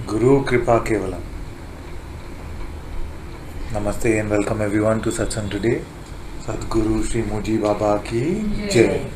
Guru Kripa Kevalam. Namaste and welcome everyone to Satsang today. Sadguru Sri Muji Baba ki Jai.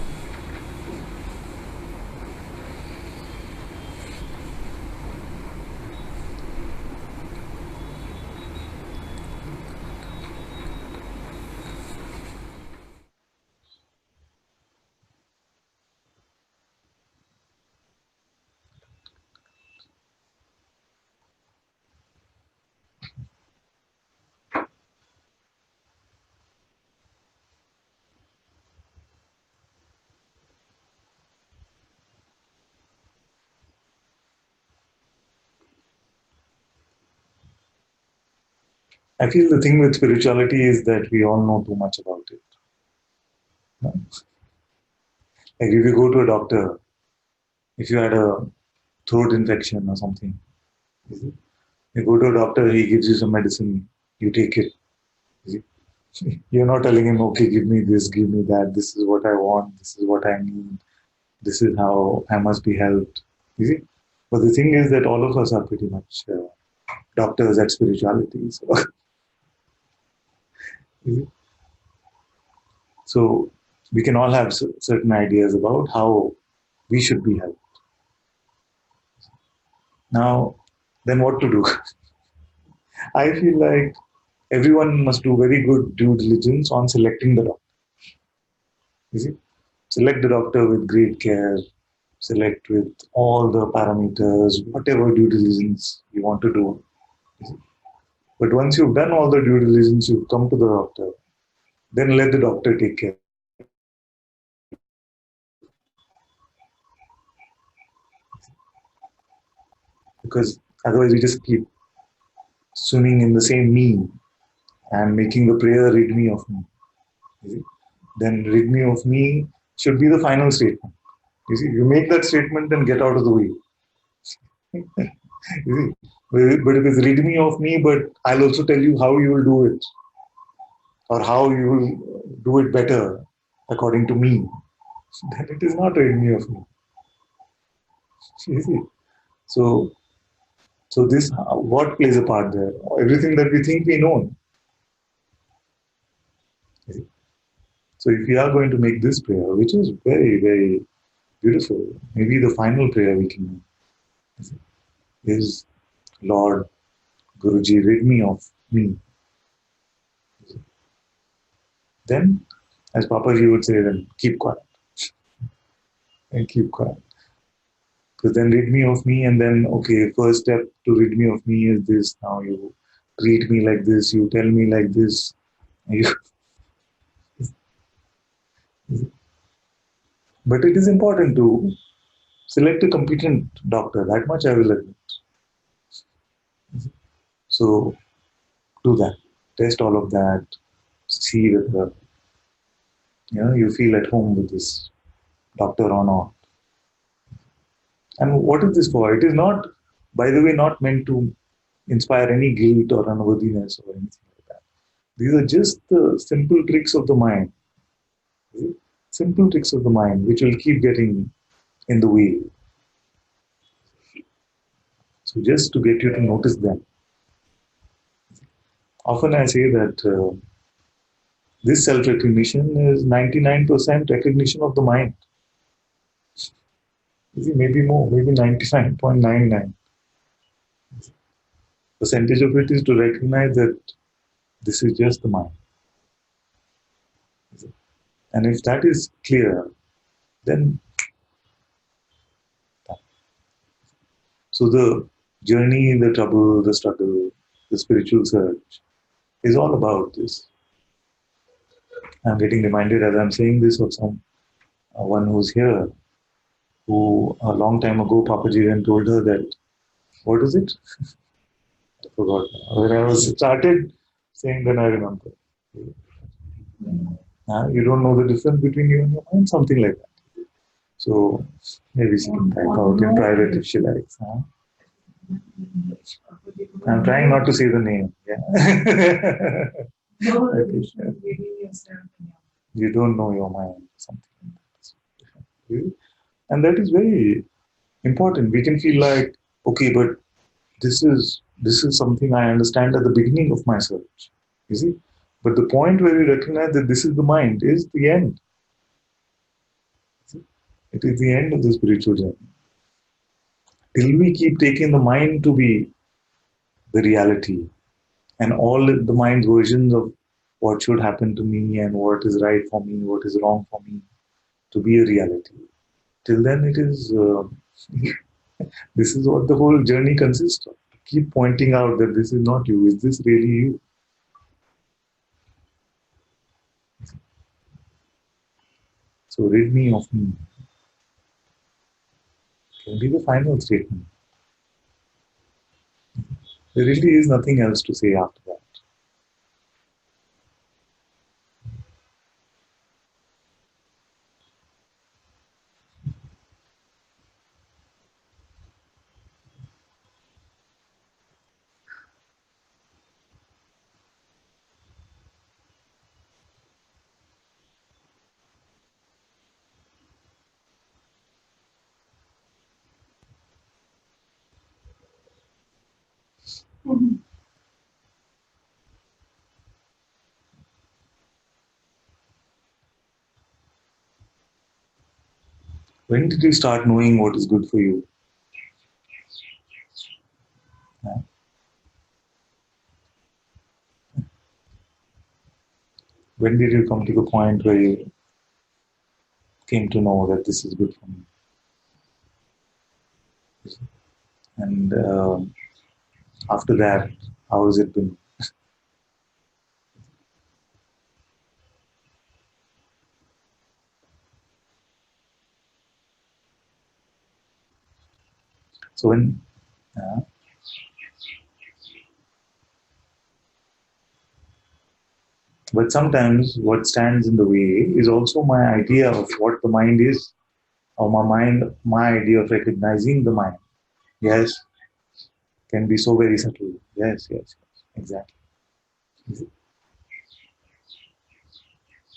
I feel the thing with spirituality is that we all know too much about it. No? Like if you go to a doctor, if you had a throat infection or something, you go to a doctor, he gives you some medicine, you take it. You're not telling him, okay, give me this, give me that, this is what I want, this is what I need, this is how I must be helped. You see? But the thing is that all of us are pretty much doctors at spirituality. So, so we can all have certain ideas about how we should be helped. Now, then what to do? I feel like everyone must do very good due diligence on selecting the doctor. You see? Select the doctor with great care, select with all the parameters, whatever due diligence you want to do. But once you've done all the due diligence, you've come to the doctor, then let the doctor take care. Because otherwise, we just keep swimming in the same me and making the prayer rid me of me. You see? Then rid me of me should be the final statement. You see, you make that statement, then get out of the way. You see? But if it's rid me of me, but I'll also tell you how you will do it or how you will do it better according to me, then it is not rid me of me. You see? So, so this what plays a part there? Everything that we think we know. You see? So if we are going to make this prayer, which is very, very beautiful, maybe the final prayer we can make is Lord Guruji, rid me of me. Then, as Papaji would say, then keep quiet and keep quiet. Because then rid me of me, and then, okay, first step to rid me of me is this. Now you treat me like this, you tell me like this. You, but it is important to select a competent doctor. That much I will admit. So do that. Test all of that. See whether you feel at home with this doctor or not. And what is this for? It is not, by the way, not meant to inspire any guilt or unworthiness or anything like that. These are just the simple tricks of the mind. Simple tricks of the mind which will keep getting in the way. So just to get you to notice them. Often I say that this self-recognition is 99% recognition of the mind. Maybe more, maybe 99.99% of it is to recognize that this is just the mind. And if that is clear, then so the journey, the trouble, the struggle, the spiritual search is all about this. I'm getting reminded as I'm saying this of some one who's here, who a long time ago Papaji then told her that what is it? I forgot. When I was started saying, then I remember. You don't know the difference between you and your mind, something like that. So maybe she can type out in private if she likes. Huh? I'm trying not to say the name. Yeah. You don't know your mind, something like that. And that is very important. We can feel like, okay, but This is something I understand at the beginning of my search. You see? But the point where we recognize that this is the mind is the end. See? It is the end of the spiritual journey. Till we keep taking the mind to be the reality and all the mind's versions of what should happen to me and what is right for me, what is wrong for me, to be a reality. Till then, it is this is what the whole journey consists of. Keep pointing out that this is not you. Is this really you? So rid me of me can be the final statement. There really is nothing else to say after that. When did you start knowing what is good for you? Yeah. When did you come to the point where you came to know that this is good for me? And after that, how has it been? So when, uh, but sometimes what stands in the way is also my idea of what the mind is, or my idea of recognizing the mind. Yes, can be so very subtle. Yes, yes, yes, exactly.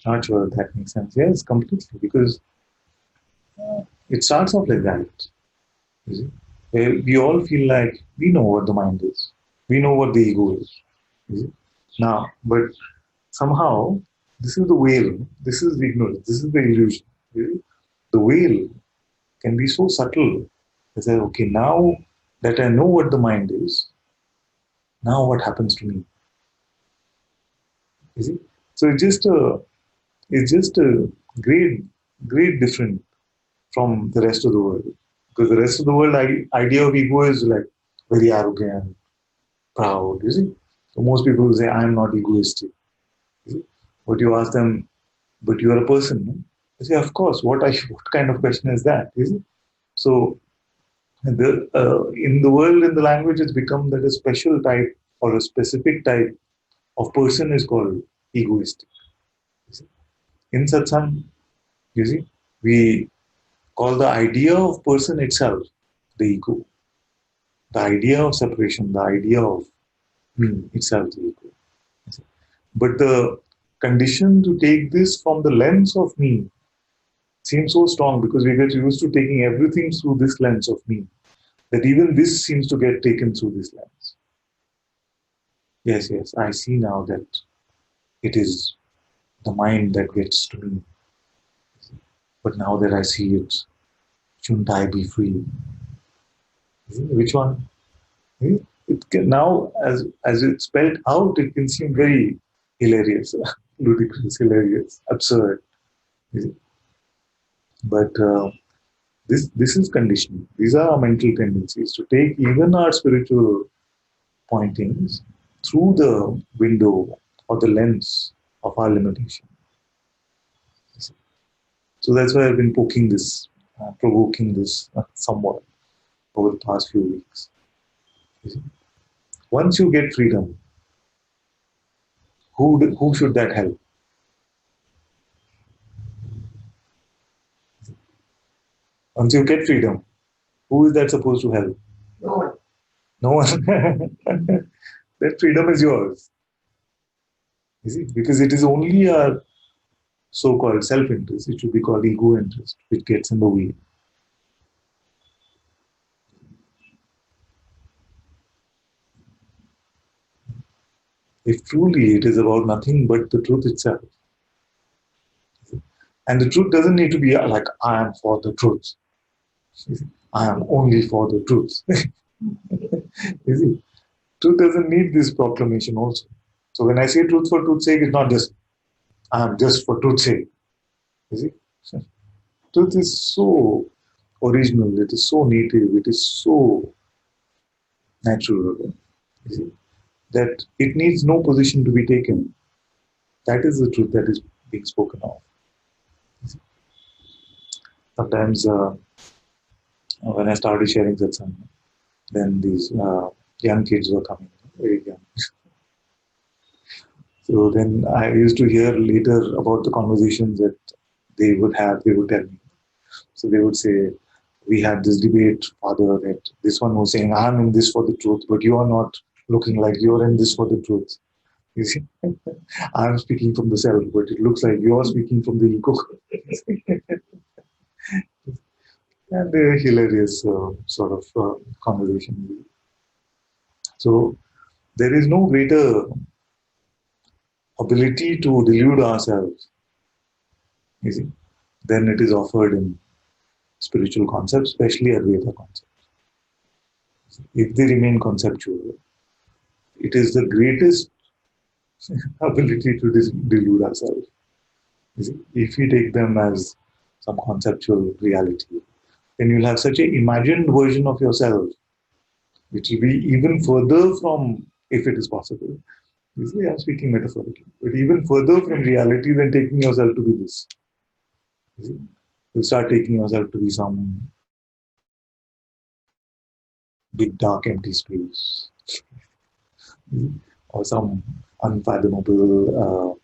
Not sure if that makes sense. Yes, completely, because it starts off like that. You see, where we all feel like we know what the mind is, we know what the ego is. You see? Now, but somehow this is the veil, this is the ignorance, this is the illusion. You see? The veil can be so subtle. I say, okay, now that I know what the mind is, now what happens to me? You see? So it's just a great different from the rest of the world. Because the rest of the world idea of ego is like very arrogant, proud, you see. So most people will say, I'm not egoistic. You see? But you ask them, but you are a person. No? They say, of course, what kind of question is that? You see? So in the world, in the language, it's become that a special type or a specific type of person is called egoistic. You see? In Satsang, you see, we call the idea of person itself the ego. The idea of separation, the idea of me itself the ego. But the condition to take this from the lens of me seems so strong because we get used to taking everything through this lens of me that even this seems to get taken through this lens. Yes, yes, I see now that it is the mind that gets to me. But now that I see it, shouldn't I be free? Which one? It can now, as it's spelled out, it can seem very hilarious, ludicrous, hilarious, absurd. But this is conditioning. These are our mental tendencies to take even our spiritual pointings through the window or the lens of our limitation. So that's why I've been poking this, provoking this somewhat over the past few weeks. Once you get freedom, who should that help? Once you get freedom, who is that supposed to help? No one. No one. That freedom is yours. You see? Because it is only our so-called self-interest, it should be called ego interest, which gets in the way. If truly it is about nothing but the truth itself. And the truth doesn't need to be like, I am for the truth. I am only for the truth. You see, truth doesn't need this proclamation also. So when I say truth for truth's sake, it's not just, I am just for truth's sake. You see, so truth is so original, it is so native, it is so natural. You see, that it needs no position to be taken. That is the truth that is being spoken of. Sometimes when I started sharing Satsang, then these young kids were coming, very young. So then I used to hear later about the conversations that they would have, they would tell me. So they would say, we had this debate, Father, that this one was saying, I'm in this for the truth, but you are not looking like you're in this for the truth. You see, I'm speaking from the self, but it looks like you're speaking from the ego. And a hilarious sort of conversation. So there is no greater ability to delude ourselves, you see, than it is offered in spiritual concepts, especially Advaita concepts. If they remain conceptual, it is the greatest ability to delude ourselves. You see, if we take them as some conceptual reality, then you'll have such an imagined version of yourself, which will be even further from, if it is possible. You see, I'm speaking metaphorically, but even further from reality than taking yourself to be this. You see, you'll start taking yourself to be some big dark empty space, or some unfathomable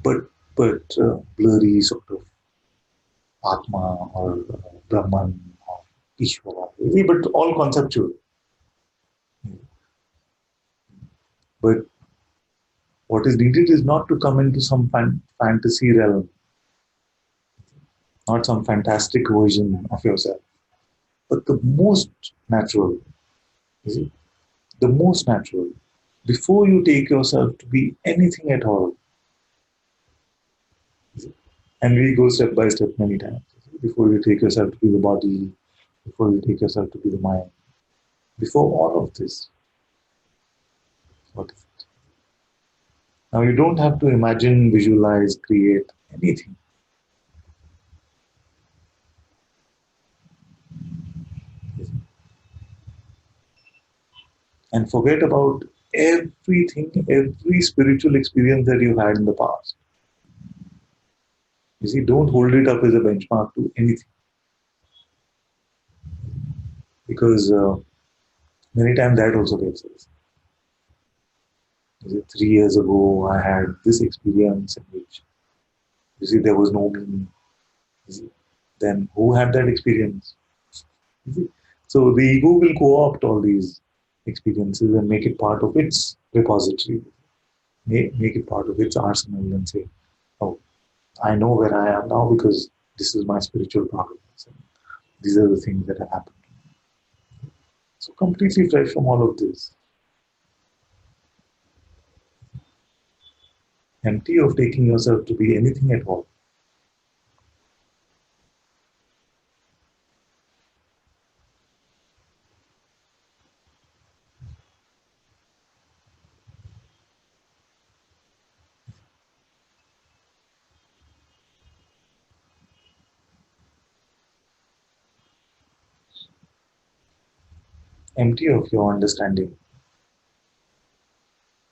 but blurry sort of Atma or Brahman or Ishvara, but all conceptual. But what is needed is not to come into some fantasy realm, not some fantastic version of yourself, but the most natural. Is it? The most natural. Before you take yourself to be anything at all, and we go step by step many times. Before you take yourself to be the body, before you take yourself to be the mind, before all of this, what is it? Now you don't have to imagine, visualize, create anything. And forget about everything, every spiritual experience that you had in the past. You see, don't hold it up as a benchmark to anything, because many times that also gets us. 3 years ago, I had this experience in which, you see, there was no me. You see, then who had that experience? You see? So the ego will co-opt all these experiences and make it part of its repository, make it part of its arsenal and say, oh, I know where I am now because this is my spiritual progress. And these are the things that have happened. So completely fresh from all of this, empty of taking yourself to be anything at all. Empty of your understanding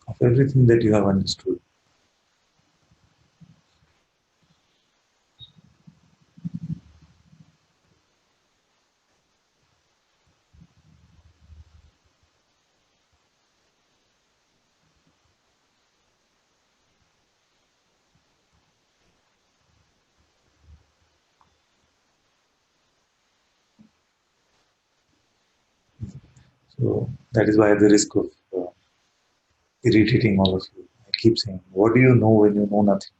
of everything that you have understood. So that is why the risk of irritating all of you. I keep saying, what do you know when you know nothing?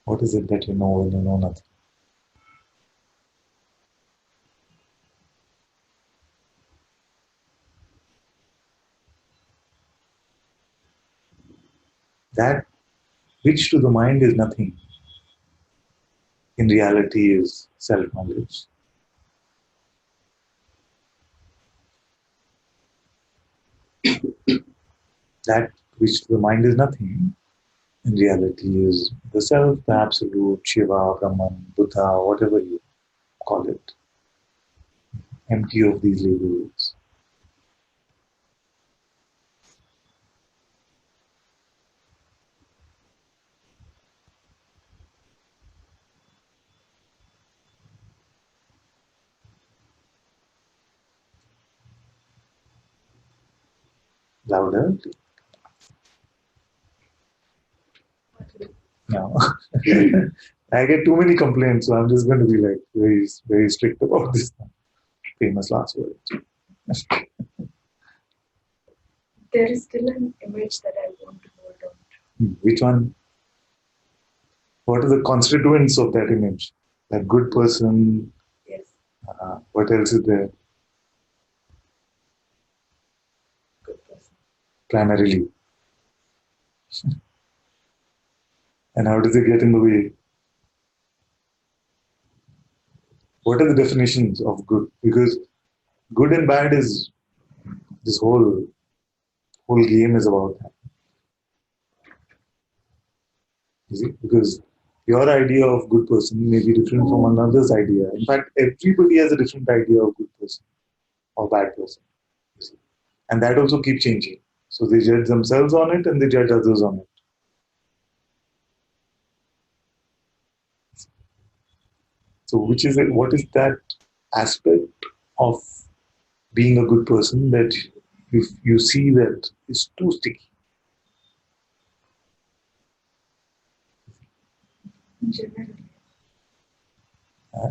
What is it that you know when you know nothing? That which to the mind is nothing, in reality is self-knowledge. That which to the mind is nothing, in reality is the self, the absolute, Shiva, Brahman, Buddha, whatever you call it, empty of these labels. Louder? No. I get too many complaints, so I'm just going to be like very, very strict about this famous last word. There is still an image that I want to hold on to. Which one? What are the constituents of that image? That good person. Yes. What else is there? Good person. Primarily. And how does it get in the way? What are the definitions of good? Because good and bad is this whole game is about that. You see? Because your idea of good person may be different from another's idea. In fact, everybody has a different idea of good person or bad person. You see? And that also keeps changing. So they judge themselves on it and they judge others on it. So which is it? What is that aspect of being a good person that you see that is too sticky? Generally.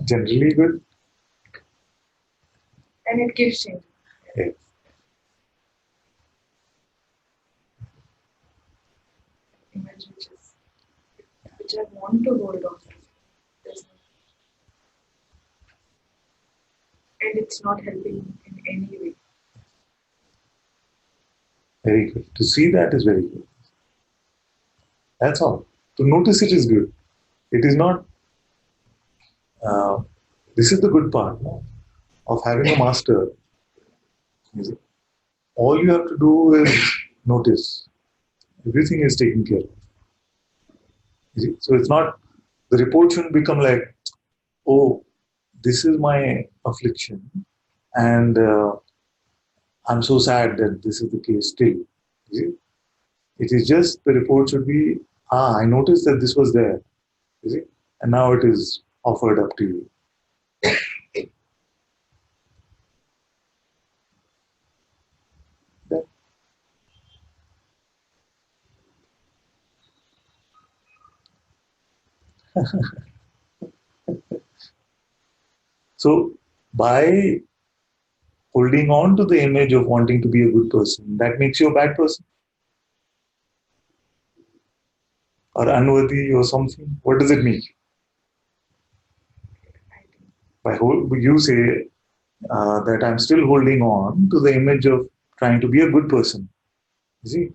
Generally good. And it keeps changing. Yeah. Image which I want to hold on to. There's no, and it's not helping in any way. Very good. To see that is very good. That's all. To notice it is good. It is not. Uh, this is the good part, no, of having a master. Is it? All you have to do is notice. Everything is taken care of. Is it? So it's not. The report shouldn't become like, oh, this is my affliction, and I'm so sad that this is the case still. Is it? It is just the report should be, I noticed that this was there. Is it? And now it is offered up to you. Yeah. So by holding on to the image of wanting to be a good person, that makes you a bad person or unworthy or something. What does it mean? By you say that I'm still holding on to the image of trying to be a good person. You see,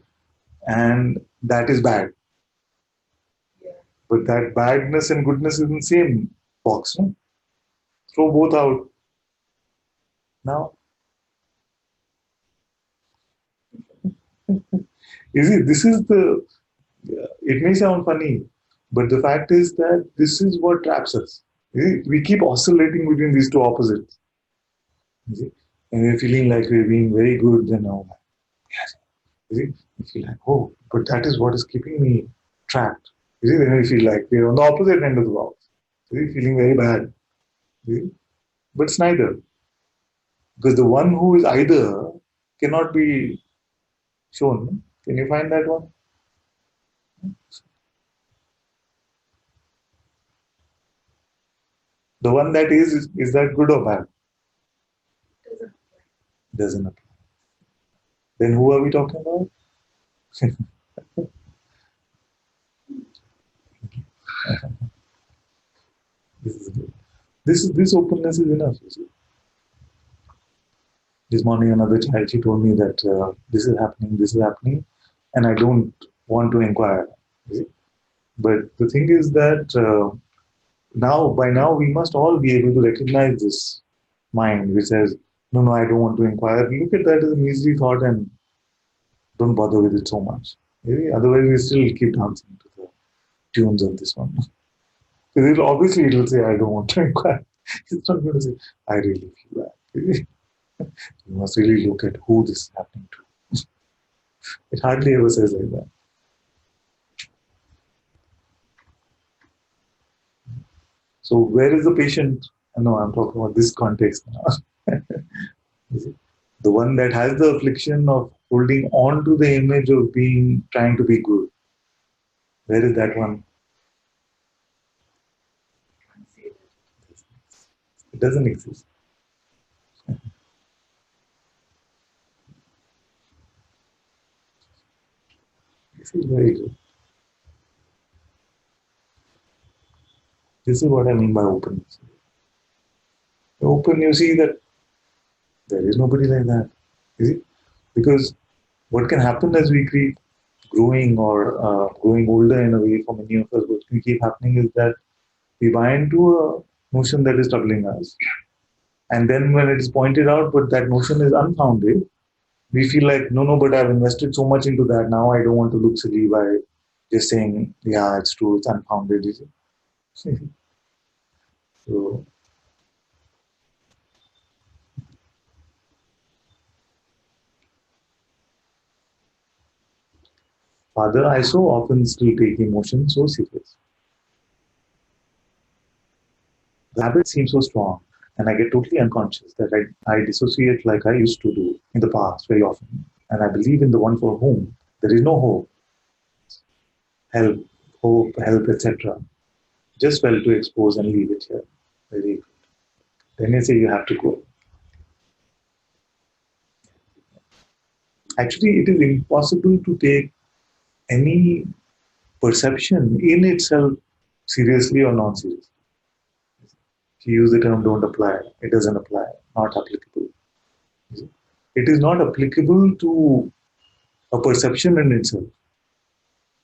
and that is bad. Yeah. But that badness and goodness is in the same box. No? Throw both out. Now, you see, this is the. It may sound funny, but the fact is that this is what traps us. We keep oscillating between these two opposites. You see? And we're feeling like we're being very good, then oh, yes. You see? We feel like, oh, but that is what is keeping me trapped. You see, then we feel like we're on the opposite end of the box. You see? Feeling very bad. You see? But it's neither. Because the one who is either cannot be shown. Can you find that one? The one that is that good or bad? Doesn't apply. Doesn't apply. Then who are we talking about? This is good. This openness is enough. You see. This morning, another child she told me that this is happening, and I don't want to inquire. But the thing is that by now, we must all be able to recognize this mind which says, no, no, I don't want to inquire. Look at that as an easy thought and don't bother with it so much. Otherwise, we still keep dancing to the tunes of this one. Because obviously, it will say, I don't want to inquire. It's not going to say, I really feel that. You must really look at who this is happening to. It hardly ever says like that. So, where is the patient? No, I'm talking about this context now. The one that has the affliction of holding on to the image of being trying to be good. Where is that one? Can't say that. It doesn't exist. This is very good. This is what I mean by openness. Open, you see that there is nobody like that. You see? Because what can happen as we keep growing or growing older in a way for many of us, what can keep happening is that we buy into a notion that is troubling us. And then when it is pointed out, but that notion is unfounded, we feel like, no, no, but I've invested so much into that. Now I don't want to look silly by just saying, yeah, it's true, it's unfounded. You see? So, Father, I so often still take emotion so serious. The habit seems so strong, and I get totally unconscious that I dissociate like I used to do in the past very often. And I believe in the one for whom there is no hope, help, etc. Just well to expose and leave it here. Very good. Then you say you have to go. Actually, it is impossible to take any perception in itself seriously or non seriously. If you use the term don't apply, it doesn't apply, not applicable. It is not applicable to a perception in itself.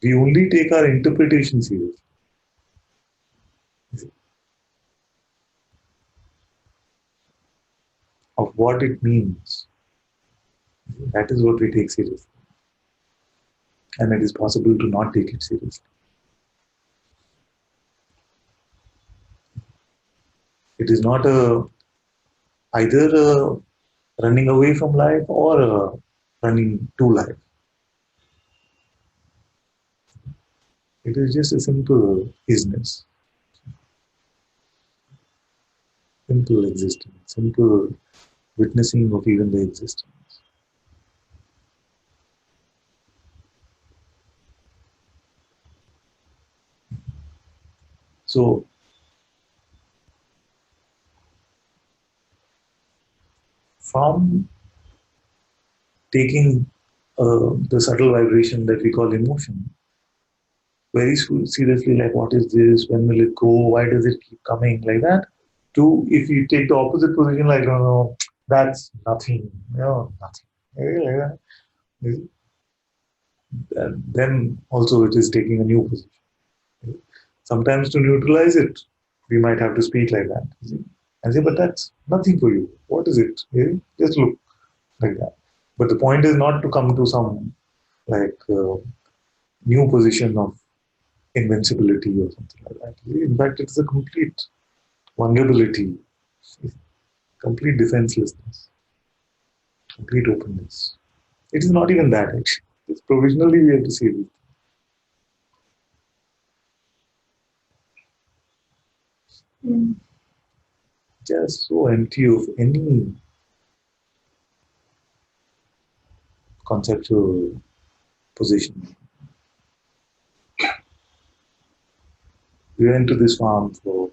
We only take our interpretation seriously of what it means. That is what we take seriously. And it is possible to not take it seriously. It is not either running away from life or running to life. It is just a simple isness, simple existence, simple witnessing of even the existence. So, from taking the subtle vibration that we call emotion very seriously, like what is this, when will it go, why does it keep coming, like that, to if you take the opposite position, like, no, no, that's nothing, nothing. Like that. And then also it is taking a new position. Sometimes to neutralize it, we might have to speak like that. And say, but that's nothing for you. What is it? Just look like that. But the point is not to come to some like new position of invincibility or something like that. In fact, it's a complete vulnerability, complete defenselessness, complete openness. It is not even that actually. It's provisionally we have to see this. Mm. Just so empty of any conceptual position. We went to this farm for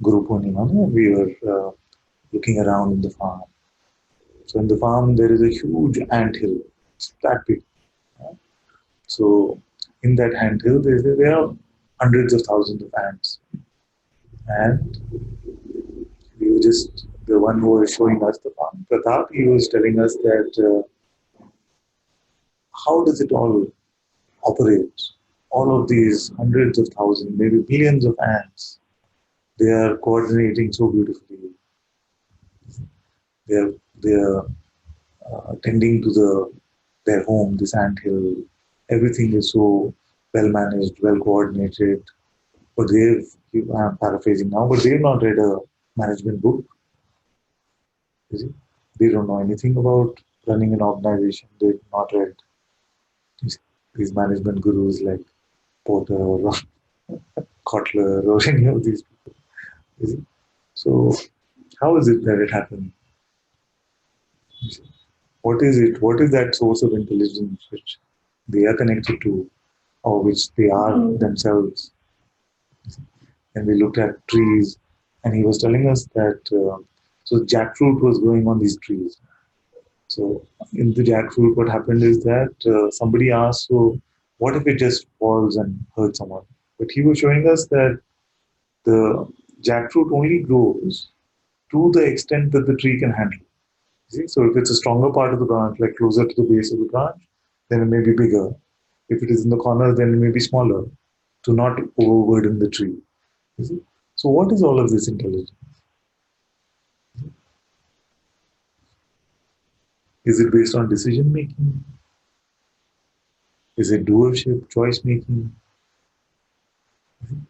Guru Purnima. We were looking around in the farm. So in the farm there is a huge ant hill. It's that big. So in that ant hill there are hundreds of thousands of ants. And we were just the one who was showing us the farm. Pratap, he was telling us that how does it all operates. All of these hundreds of thousands, maybe billions of ants, they are coordinating so beautifully. They are tending to their home, this ant hill. Everything is so well managed, well coordinated. But I'm paraphrasing now, but they've not read a management book. You see? They don't know anything about running an organization. They've not read these, these management gurus like Porter or Kotler or any of these people. You see? So, how is it that it happened? You see? What is it? What is that source of intelligence which they are connected to, or which they are themselves? And we looked at trees, and he was telling us that so jackfruit was growing on these trees. So in the jackfruit, what happened is that somebody asked, "So what if it just falls and hurts someone?" But he was showing us that the jackfruit only grows to the extent that the tree can handle. See? So if it's a stronger part of the branch, like closer to the base of the branch, then it may be bigger. If it is in the corner, then it may be smaller to not overburden the tree. You see? So what is all of this intelligence? Is it based on decision making? Is it doership, choice making?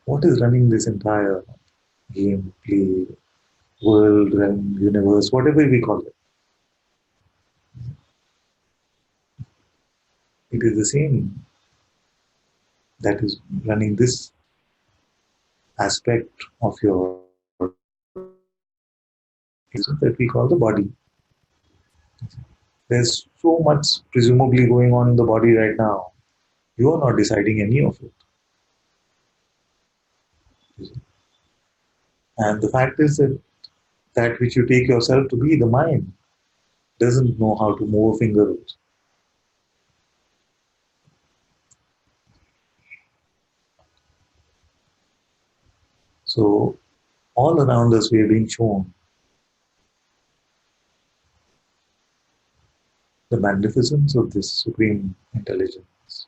What is running this entire game, play, world, realm, universe, whatever we call it? It is the same that is running this aspect of your existence that we call the body. There's so much presumably going on in the body right now. You are not deciding any of it. And the fact is that that which you take yourself to be, the mind, doesn't know how to move a finger. So all around us we are being shown the magnificence of this supreme intelligence.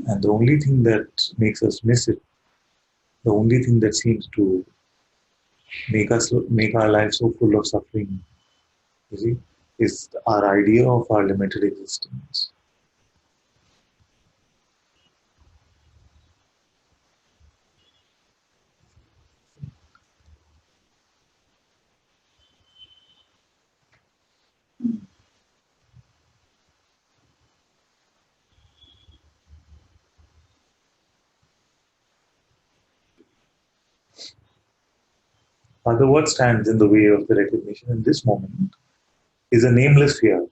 And the only thing that makes us miss it, the only thing that seems to make our lives so full of suffering, you see, is our idea of our limited existence. Father, what stands in the way of the recognition in this moment is a nameless fear.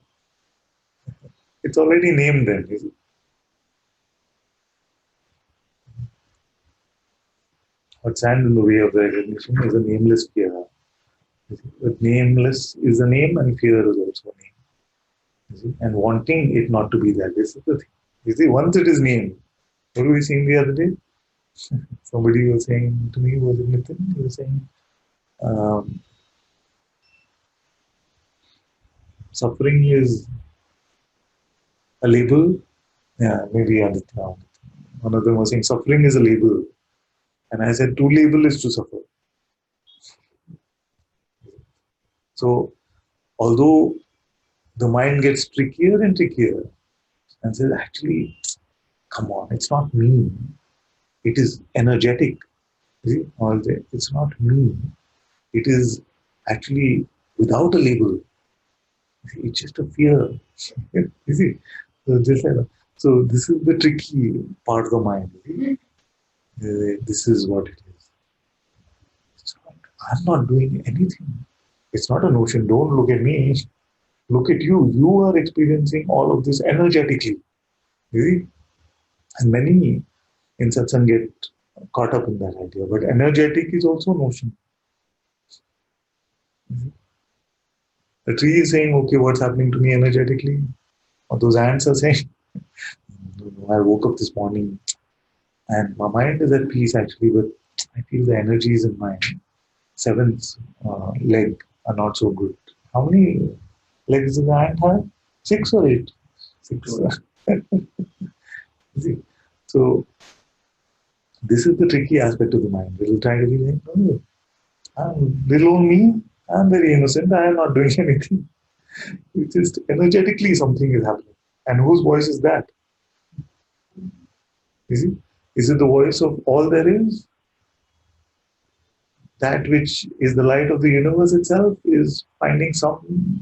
It's already named then. You see. What stands in the way of the recognition is a nameless fear. But nameless is a name and fear is also a name. You see? And wanting it not to be that, this is the thing. You see, once it is named, what were we saying the other day? Somebody was saying to me, was it Nitin? He was saying, um, suffering is a label. Yeah, maybe Aditya. One of them was saying, suffering is a label. And I said, to label is to suffer. So, although the mind gets trickier and trickier, and says, actually, come on, it's not me. It is energetic. See, all that. It's not me. It is actually without a label. It's just a fear. You see? So, so this is the tricky part of the mind. This is what it is. It's not, I'm not doing anything. It's not a notion. Don't look at me. Look at you. You are experiencing all of this energetically. You see? And many in satsang get caught up in that idea. But energetic is also notion. The tree is saying, okay, what's happening to me energetically? Or those ants are saying, I woke up this morning and my mind is at peace actually, but I feel the energies in my seventh leg are not so good. How many legs does the ant have? Six or eight? Six. See? So this is the tricky aspect of the mind. It will try to be like, no, little old me, I'm very innocent, I am not doing anything. It's just energetically something is happening. And whose voice is that? Is it? Is it the voice of all there is? That which is the light of the universe itself is finding some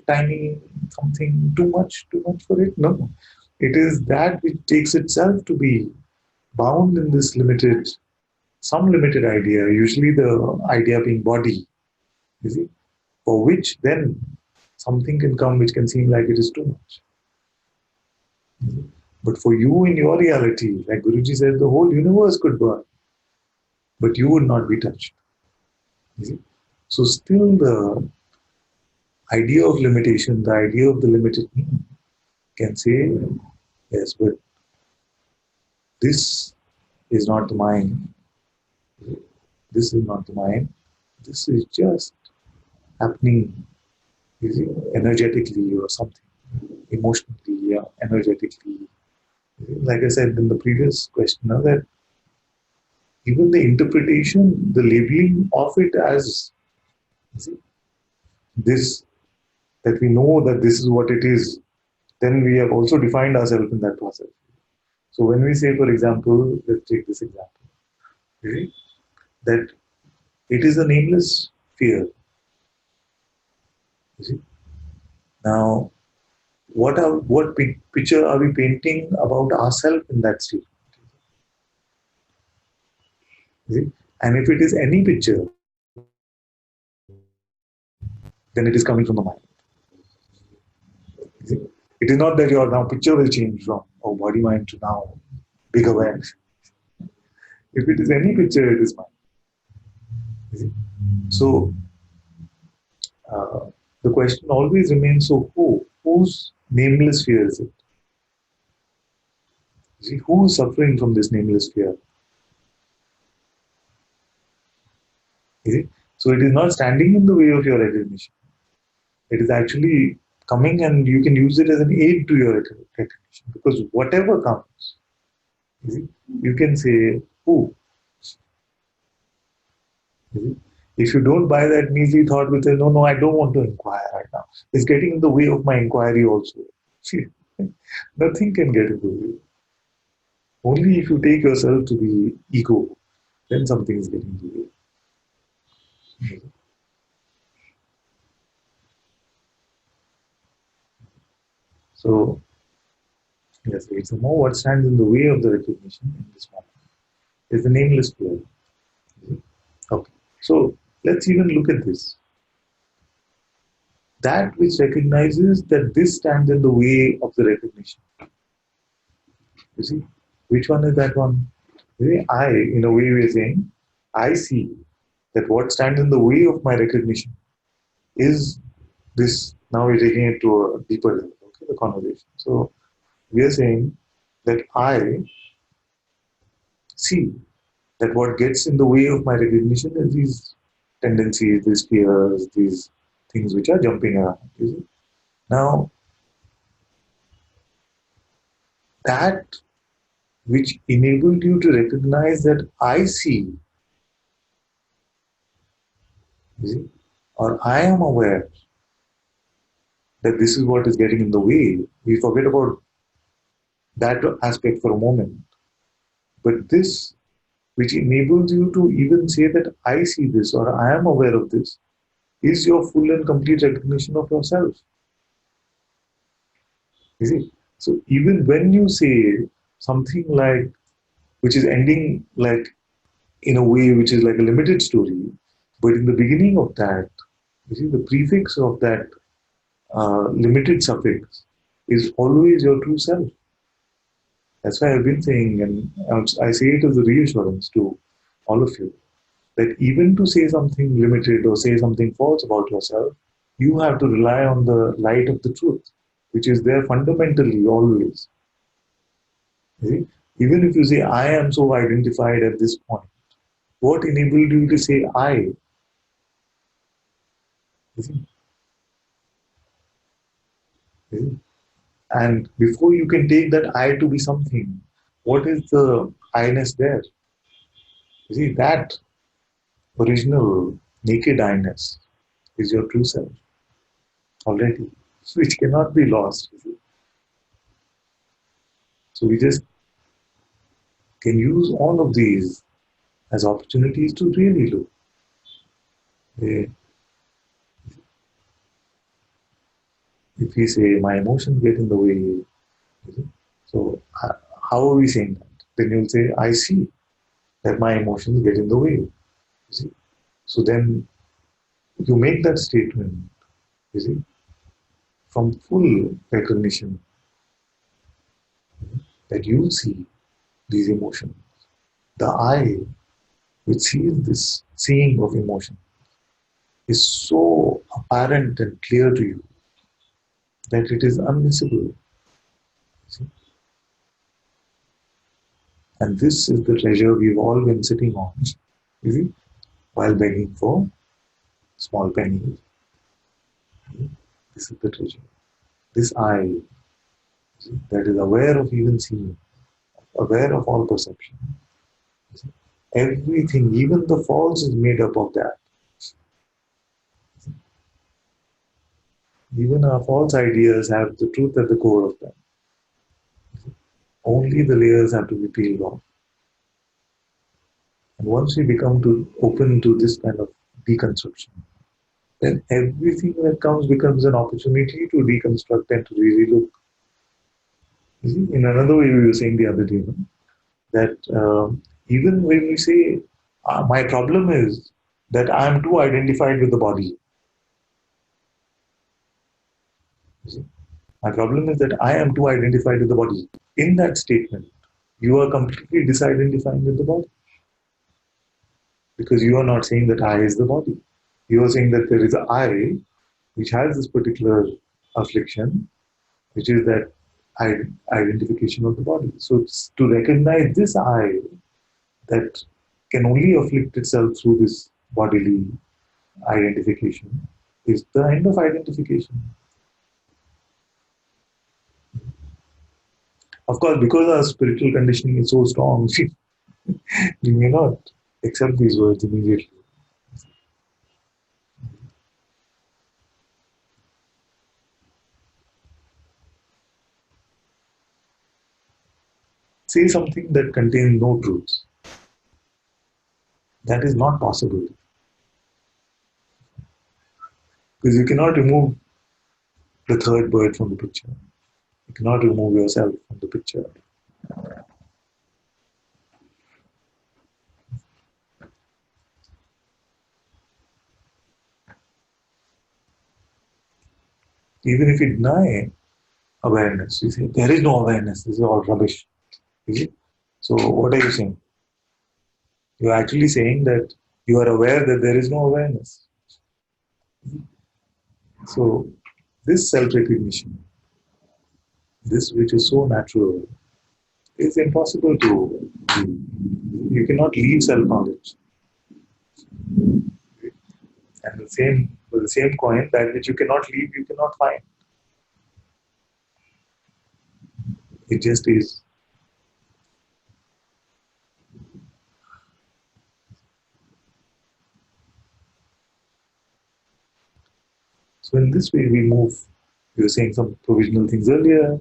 tiny something too much for it? No. It is that which takes itself to be bound in this limited, some limited idea, usually the idea being body, you see, for which then something can come which can seem like it is too much. But for you in your reality, like Guruji said, the whole universe could burn, but you would not be touched. You see? So still the idea of limitation, the idea of the limited me can say, yes, but this is not the mind. This is not the mind. This is just happening, you see, energetically or something, emotionally, yeah, energetically. Like I said in the previous question, that even the interpretation, the labeling of it as, see, this, that we know that this is what it is, then we have also defined ourselves in that process. So when we say, for example, let's take this example, okay, that it is a nameless fear. You see? Now, what picture are we painting about ourselves in that state? You see? And if it is any picture, then it is coming from the mind. You see? It is not that your now picture will change from body mind to now big awareness. If it is any picture, it is mind. You see? So uh, the question always remains: so whose nameless fear is it? You see, who is suffering from this nameless fear? You see? So it is not standing in the way of your recognition. It is actually coming, and you can use it as an aid to your recognition, because whatever comes, you see, you can say, who? You see? If you don't buy that measly thought with no, no, I don't want to inquire right now. It's getting in the way of my inquiry also. See, nothing can get in the way. Only if you take yourself to be ego, then something is getting in the way. So, yes, it's more what stands in the way of the recognition in this moment is the nameless fear. Okay. So let's even look at this. That which recognizes that this stands in the way of the recognition. You see, which one is that one? I, in a way, we are saying, I see that what stands in the way of my recognition is this. Now we're taking it to a deeper level, okay, the conversation. So we are saying that I see that what gets in the way of my recognition is these tendencies, these fears, these things which are jumping around. You see? Now, that which enabled you to recognize that I see, you see, or I am aware that this is what is getting in the way. We forget about that aspect for a moment. But this, which enables you to even say that I see this or I am aware of this, is your full and complete recognition of yourself. You see? So even when you say something like, which is ending like in a way which is like a limited story, but in the beginning of that, you see, the prefix of that limited suffix is always your true self. That's why I've been saying, and I say it as a reassurance to all of you, that even to say something limited or say something false about yourself, you have to rely on the light of the truth, which is there fundamentally always. You see? Even if you say, I am so identified at this point, what enabled you to say I? You see? You see? And before you can take that I to be something, what is the I-ness there? You see, that original naked I-ness is your true self already, which cannot be lost. You see. So we just can use all of these as opportunities to really look. Eh, If we say my emotions get in the way, you see, so how are we saying that? Then you'll say, I see that my emotions get in the way. You see. So then you make that statement, you see, from full recognition that you see these emotions. The I which sees this seeing of emotion is so apparent and clear to you that it is unmissable. See? And this is the treasure we've all been sitting on, you see, while begging for small pennies. This is the treasure. This I, see, that is aware of even seeing, aware of all perception. See? Everything, even the false, is made up of that. Even our false ideas have the truth at the core of them. Only the layers have to be peeled off. And once we become to open to this kind of deconstruction, then everything that comes becomes an opportunity to deconstruct and to really look. You see, in another way, we were saying the other day, no? That even when we say, my problem is that I am too identified with the body. You see? My problem is that I am too identified with the body. In that statement, you are completely disidentifying with the body because you are not saying that I is the body. You are saying that there is a I which has this particular affliction, which is that identification of the body. So it's to recognize this I that can only afflict itself through this bodily identification is the end of identification. Of course, because our spiritual conditioning is so strong, we may not accept these words immediately. Say something that contains no truth. That is not possible because you cannot remove the third bird from the picture. You cannot remove yourself from the picture. Even if you deny awareness, you say there is no awareness, this is all rubbish. You see? So, what are you saying? You're actually saying that you are aware that there is no awareness. So, this self recognition, this which is so natural, is impossible to do. You cannot leave self knowledge. And the same, with the same coin, that which you cannot leave, you cannot find. It just is. So, in this way, we move. We were saying some provisional things earlier,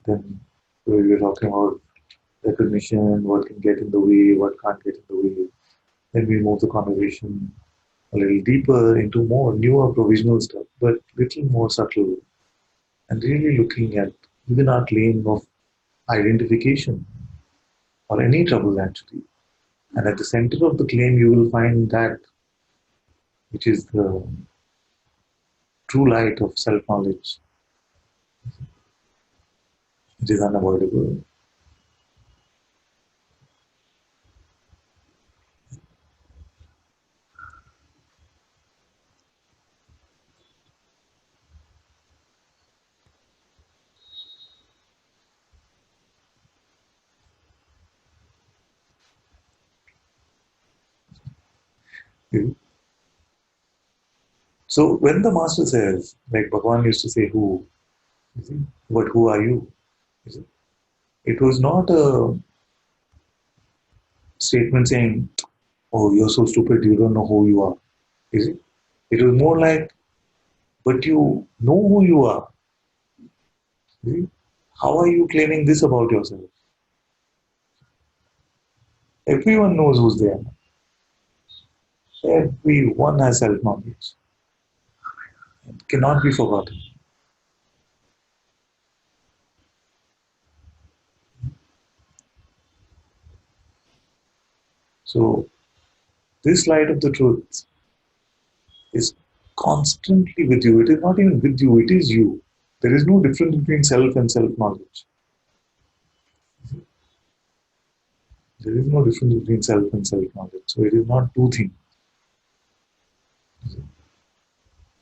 then we were talking about recognition, what can get in the way, what can't get in the way. Then we move the conversation a little deeper into more newer provisional stuff, but little more subtle, and really looking at even our claim of identification or any trouble actually. And at the center of the claim, you will find that which is the true light of self knowledge. It is unavoidable. So when the master says, like Bhagavan used to say, who, You see? But who are you? You see? It was not a statement saying, "Oh, you're so stupid, you don't know who you are." You see? It was more like, "But you know who you are." You see? How are you claiming this about yourself? Everyone knows who's there. Everyone has self knowledge. It cannot be forgotten. So, this light of the truth is constantly with you. It is not even with you, it is you. There is no difference between self and self knowledge. There is no difference between self and self knowledge. So, it is not two things.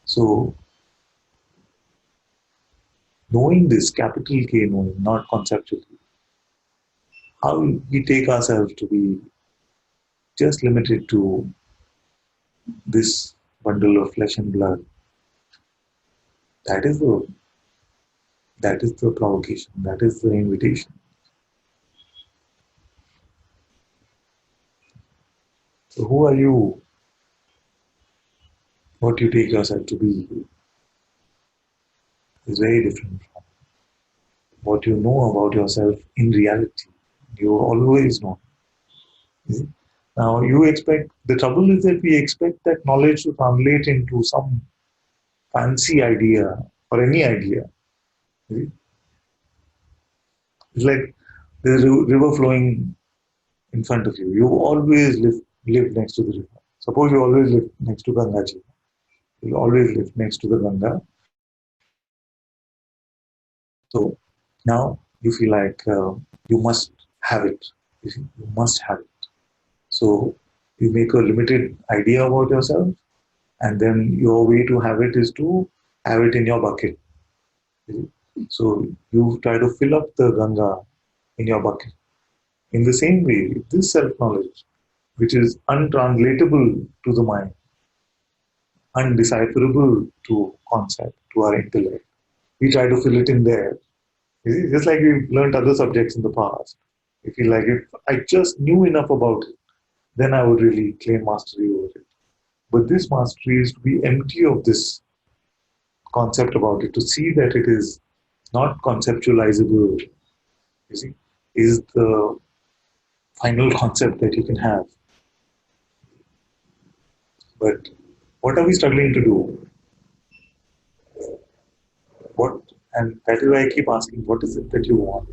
So, knowing this, capital K knowing, not conceptually, how we take ourselves to be just limited to this bundle of flesh and blood, that is the provocation, that is the invitation. So who are you? What you take yourself to be is very different from what you know about yourself in reality. You always know. Now you expect, the trouble is that we expect that knowledge to translate into some fancy idea or any idea. It's like there's a river flowing in front of you. You always live next to the river. Suppose you always live next to Ganga ji. You always live next to the Ganga. So now you feel like you must have it. You must have it. So you make a limited idea about yourself, and then your way to have it is to have it in your bucket. So you try to fill up the Ganga in your bucket. In the same way, this self knowledge, which is untranslatable to the mind, undecipherable to concept, to our intellect, we try to fill it in there. You see, just like we've learned other subjects in the past. We feel like if I just knew enough about it, then I would really claim mastery over it. But this mastery is to be empty of this concept about it, to see that it is not conceptualizable, you see, is the final concept that you can have. But what are we struggling to do? What, and that is why I keep asking, what is it that you want?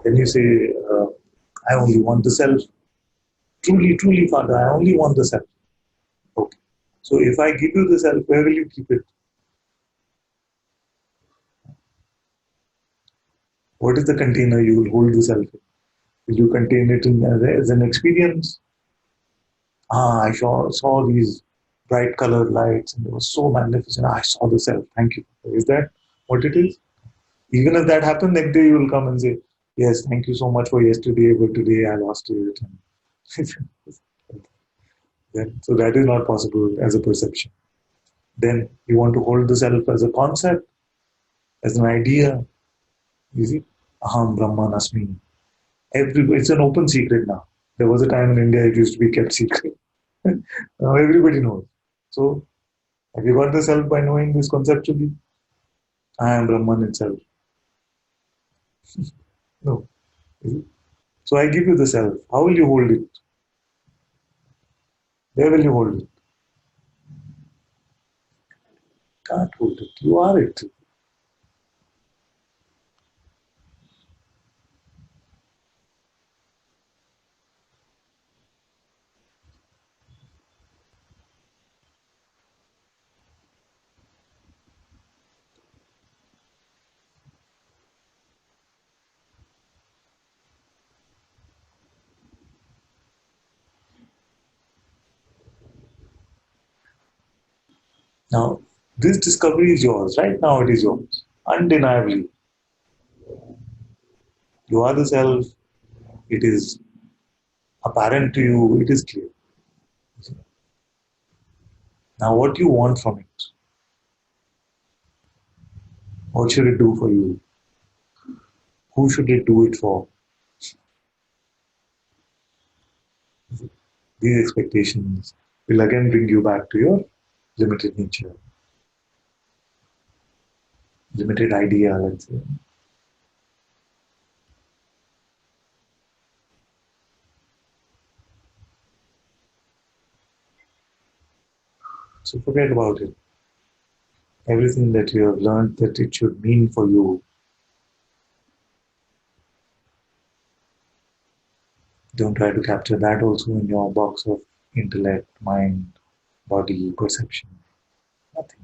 Then you say, I only want the self. Truly, truly, Father, I only want the self. Okay. So if I give you the self, where will you keep it? What is the container you will hold the self in? Will you contain it in as an experience? Ah, I saw these bright colored lights and they were so magnificent. I saw the self. Thank you. Is that what it is? Even if that happened, next day you will come and say, yes, thank you so much for yesterday, but today I lost it. Then, so that is not possible as a perception. Then you want to hold the self as a concept, as an idea. You see, Aham Brahman Asmi. It's an open secret now. There was a time in India it used to be kept secret. Now everybody knows. So have you got the self by knowing this conceptually? I am Brahman itself. No. So I give you the self. How will you hold it? Where will you hold it? Can't hold it. You are it. Now, this discovery is yours. Right now, it is yours. Undeniably. You are the self. It is apparent to you. It is clear. Now, what you want from it? What should it do for you? Who should it do it for? These expectations will again bring you back to your limited nature, limited idea, let's say. So forget about it. Everything that you have learned that it should mean for you, don't try to capture that also in your box of intellect, mind, body, perception. Nothing.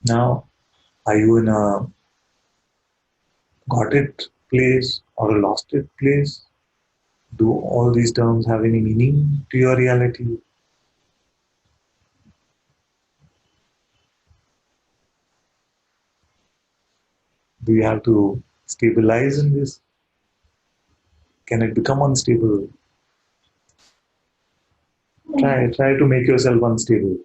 Now, are you in a got it place or a lost it place? Do all these terms have any meaning to your reality? Do you have to stabilize in this? Can it become unstable? Try to make yourself unstable.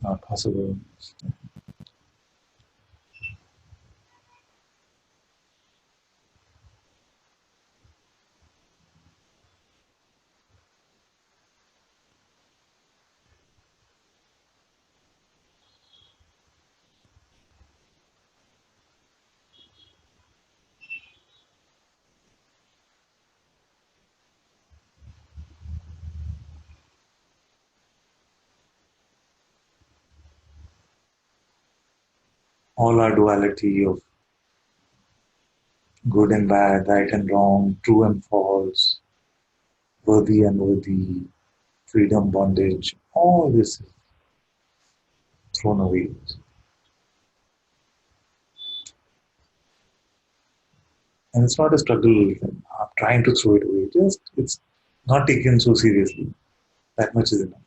Not possible. All our duality of good and bad, right and wrong, true and false, worthy and unworthy, freedom, bondage, all this is thrown away. And it's not a struggle. I'm trying to throw it away. Just it's not taken so seriously. That much is enough.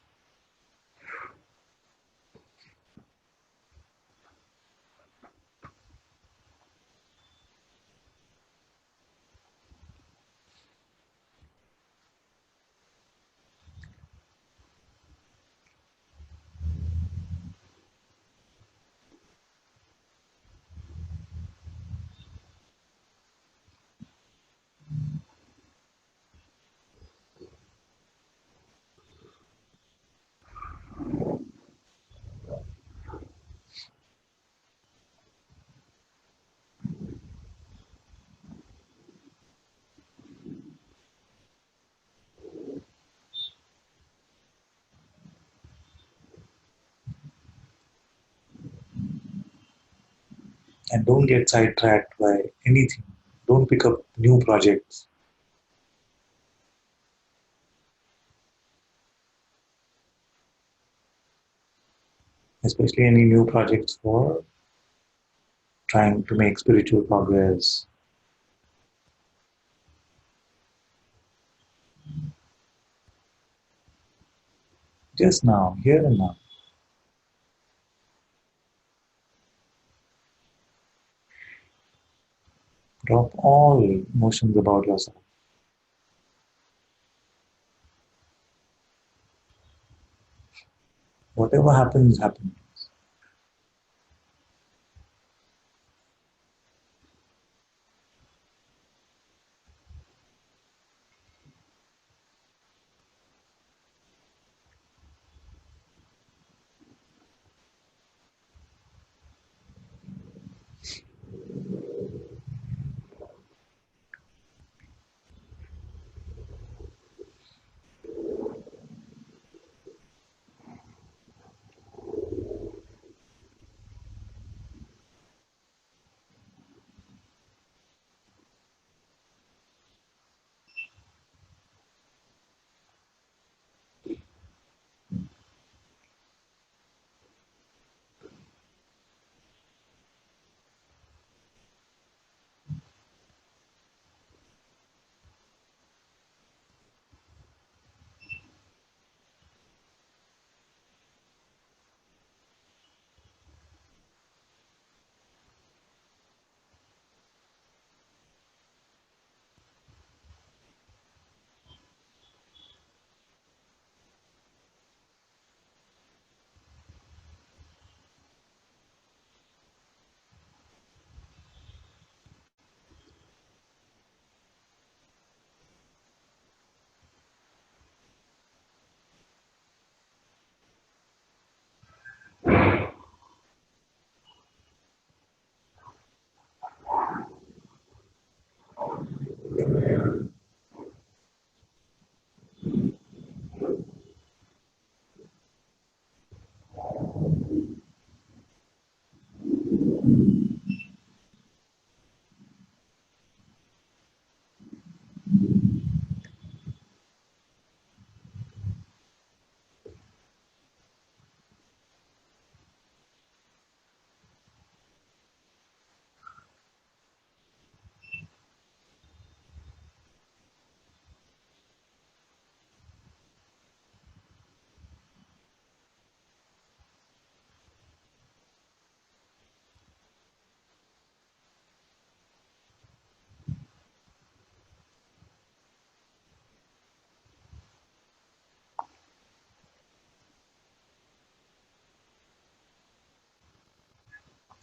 And don't get sidetracked by anything. Don't pick up new projects, especially any new projects for trying to make spiritual progress. Just now, here and now. Drop all notions about yourself. Whatever happens, happens.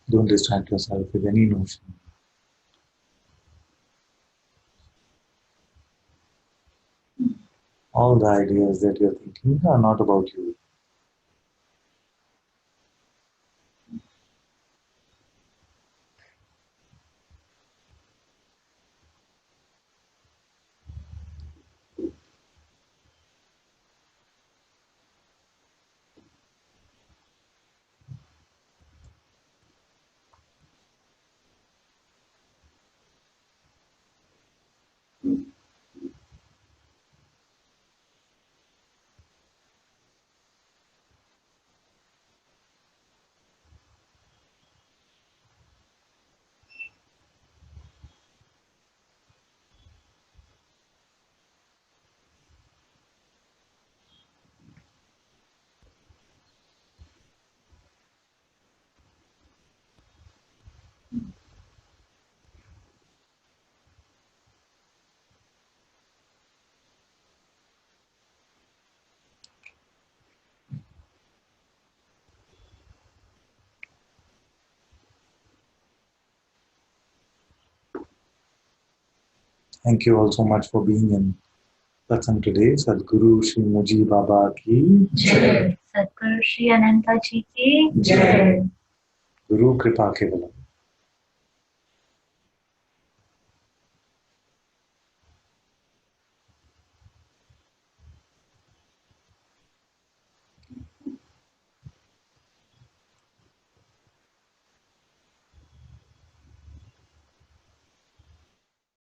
Don't distract yourself with any notion. All the ideas that you're thinking are not about you. Thank you all so much for being in Satsang today. Sadhguru Shri Muji Baba ki जय सतगुरु श्री अनंता जी की जय Guru Kripa Kevalam.